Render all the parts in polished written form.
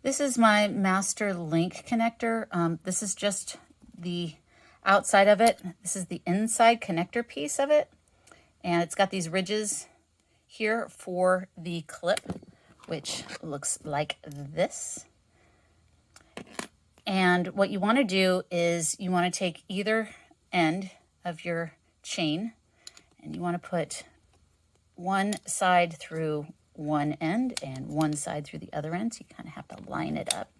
This is my master link connector. This is just the outside of it. This is the inside connector piece of it. And it's got these ridges here for the clip, which looks like this. And what you want to do is you want to take either end of your chain and you want to put one side through one end and one side through the other end. So you kind of have to line it up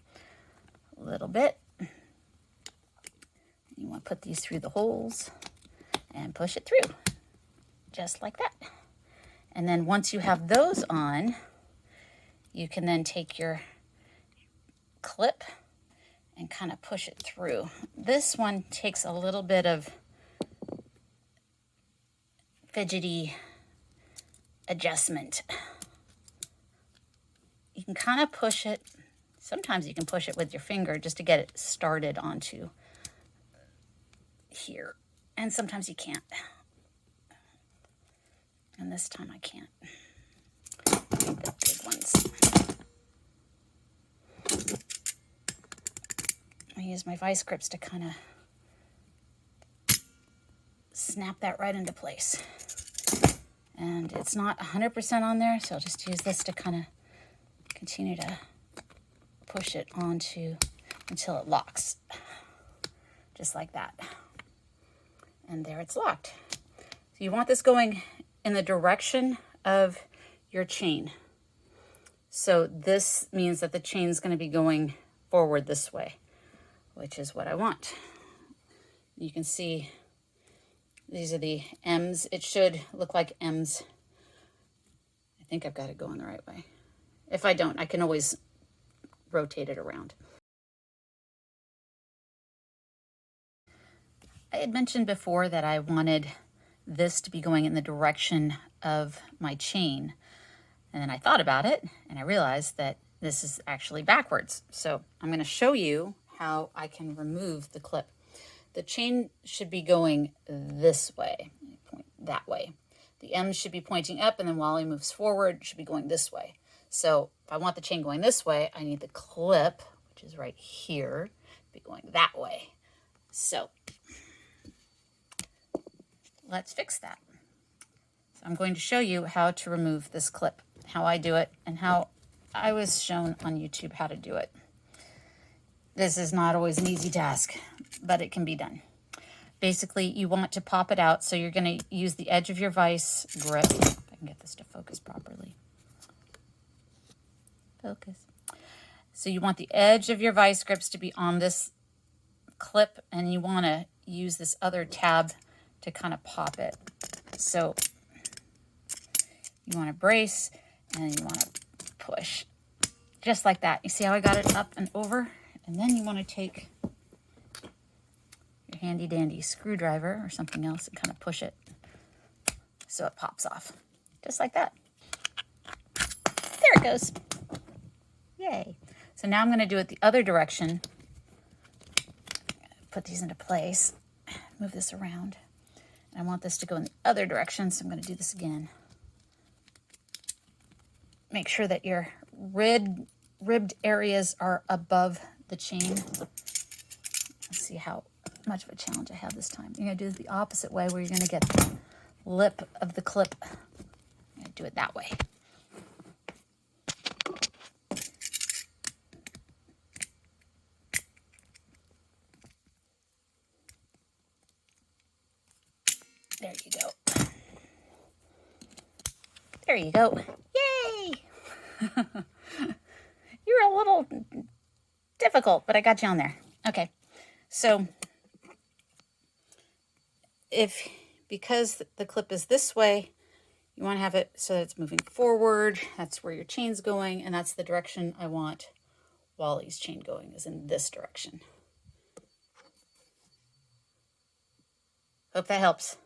a little bit. You want to put these through the holes and push it through, just like that. And then once you have those on, you can then take your clip and kind of push it through. This one takes a little bit of fidgety adjustment. You can kind of push it. Sometimes you can push it with your finger just to get it started onto here. And sometimes you can't. And this time I can't. The big ones. I use my vice grips to kind of snap that right into place. And it's not 100% on there, so I'll just use this to kind of continue to push it onto until it locks, just like that. And there it's locked. So you want this going in the direction of your chain. So this means that the chain is going to be going forward this way, which is what I want. You can see these are the M's. It should look like M's. I think I've got it going the right way. If I don't, I can always rotate it around. I had mentioned before that I wanted this to be going in the direction of my chain. And then I thought about it and I realized that this is actually backwards. So I'm going to show you how I can remove the clip. The chain should be going this way, point that way. The M should be pointing up, and then while he moves forward, it should be going this way. So if I want the chain going this way, I need the clip, which is right here, to be going that way. So let's fix that. So I'm going to show you how to remove this clip, how I do it, and how I was shown on YouTube how to do it. This is not always an easy task, but it can be done. Basically, you want to pop it out, so you're going to use the edge of your vice grip. If I can get this to focus properly. Focus. So you want the edge of your vice grips to be on this clip, and you want to use this other tab to kind of pop it. So you want to brace, and you want to push, just like that. You see how I got it up and over? And then you want to take your handy dandy screwdriver or something else and kind of push it so it pops off, just like that. There it goes. Yay. So now I'm going to do it the other direction. Put these into place, move this around. And I want this to go in the other direction, so I'm going to do this again. Make sure that your ribbed areas are above the chain. Let's see how much of a challenge I have this time. You're going to do it the opposite way, where you're going to get the lip of the clip. I'm going to do it that way. There you go. There you go. Yay! You're a little difficult, but I got you on there. Okay, so because the clip is this way, you want to have it so that it's moving forward. That's where your chain's going, and that's the direction I want Wally's chain going, is in this direction. Hope that helps.